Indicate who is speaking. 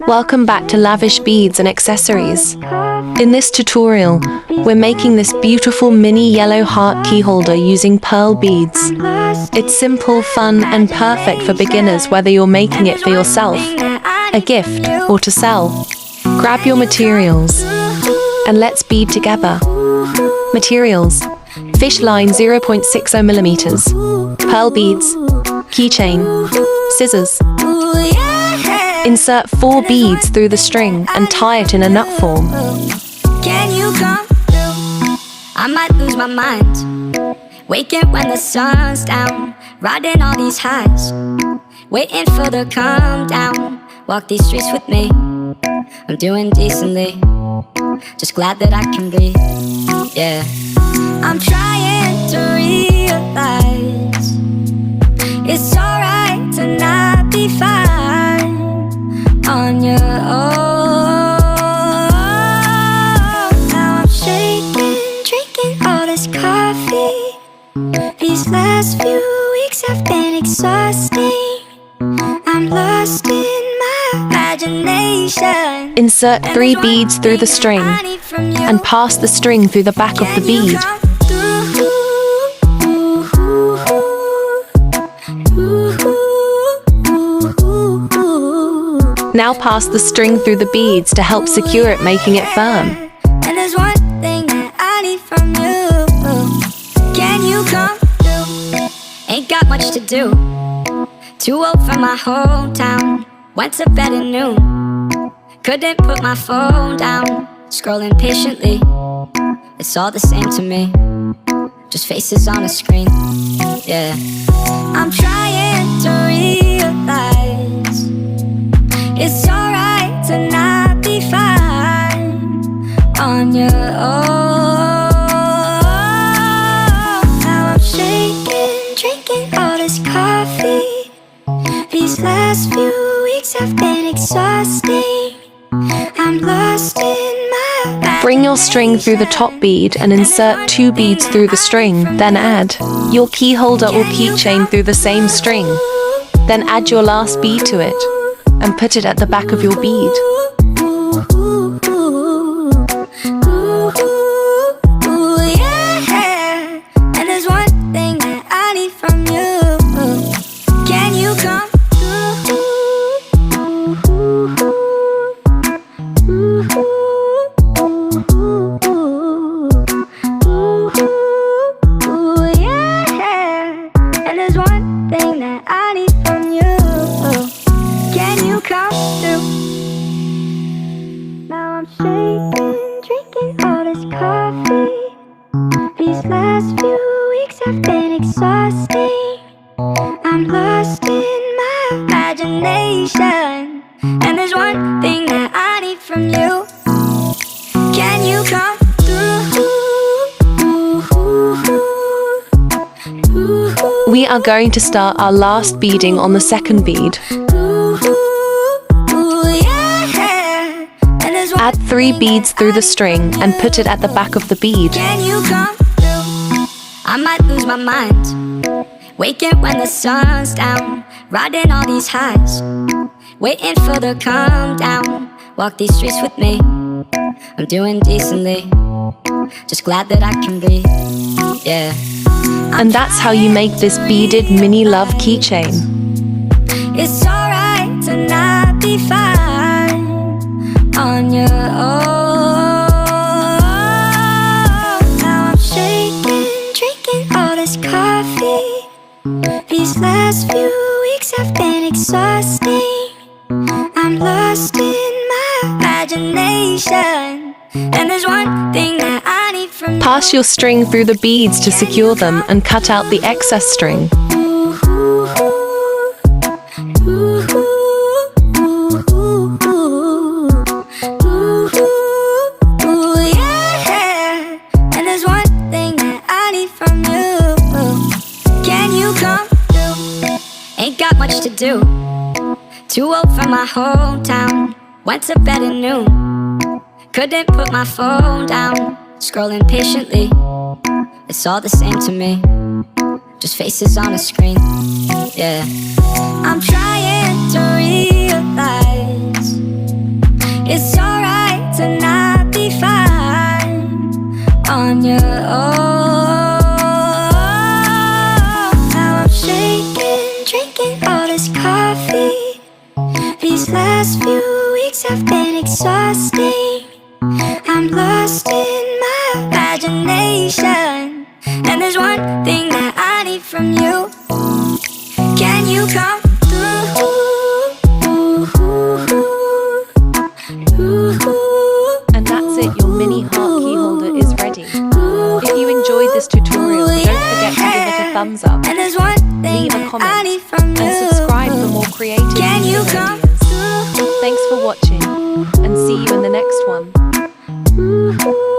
Speaker 1: Welcome back to Lavish Beads and Accessories. In this tutorial, we're making this beautiful mini yellow heart key holder using pearl beads. It's simple, fun, and perfect for beginners whether you're making it for yourself, a gift, or to sell. Grab your materials, and let's bead together. Materials: fish line 0.60 millimeters, pearl beads, keychain, scissors. Insert 4 beads through the string and tie it in a nut form.
Speaker 2: Can you come through? I might lose my mind, waking when the sun's down, riding all these highs, waiting for the calm down. Walk these streets with me, I'm doing decently, just glad that I can breathe, yeah. I'm trying to realize it's alright to not be fine on your own. Now I'm shaking, drinking all this coffee. These last few weeks have been exhausting. I'm lost in my imagination.
Speaker 1: Insert 3 beads through the string and pass the string through the back of the bead. Now pass the string through the beads to help secure it, making it firm.
Speaker 2: And there's one thing that I need from you. Can you come through? Ain't got much to do. Too old for my hometown. Went to bed at noon. Couldn't put my phone down. Scrolling patiently. It's all the same to me. Just faces on a screen. Yeah. I'm trying to realize it's alright to not be fine on your own. Now I'm shaking, drinking all this coffee. These last few weeks have been exhausting. I'm lost in my
Speaker 1: Bring your string through the top bead and insert 2 beads through the string. Then add your key holder or keychain through the same string. Then add your last bead to it and put it at the back of your bead.
Speaker 2: Yeah. And there's one thing that I need from you. Can you come yeah. And there's one thing that I need from you. Can you come through? Now I'm shaking, drinking all this coffee. These last few weeks have been exhausting. I'm lost in my imagination. And there's one thing that I need from you. Can you come through?
Speaker 1: We are going to start our last beading on the second bead. Add 3 beads through the string and put it at the back of the bead.
Speaker 2: Can you come through? I might lose my mind, waking when the sun's down, riding all these highs, waiting for the calm down. Walk these streets with me, I'm doing decently, just glad that I can breathe, yeah.
Speaker 1: And that's how you make this beaded mini love keychain.
Speaker 2: It's alright to not be fine on your own. Now I'm shaking, drinking all this coffee. These last few weeks have been exhausting. I'm lost in my imagination. And there's one thing that I need from you.
Speaker 1: Pass your string through the beads to secure them and cut out the excess string.
Speaker 2: Yeah. And there's one thing that I need from you. Can you come through? Ain't got much to do. Too old for my hometown. Went to bed at noon. Couldn't put my phone down. Scrolling patiently. It's all the same to me. Just faces on a screen. Yeah. I'm trying to realize It's alright to not be fine on your own. Now I'm shaking, drinking all this coffee. These last few weeks have been exhausting. I'm lost in my imagination, and there's one thing that I need from you. Can you come through?
Speaker 1: And that's it, your mini heart key holder is ready. If you enjoyed this tutorial, don't forget to give it a thumbs up,
Speaker 2: And there's one thing
Speaker 1: leave a
Speaker 2: that I
Speaker 1: comment,
Speaker 2: need from you.
Speaker 1: and subscribe for more creative
Speaker 2: Can you
Speaker 1: video
Speaker 2: come
Speaker 1: ideas.
Speaker 2: through?
Speaker 1: Thanks for watching, and see you in the next one.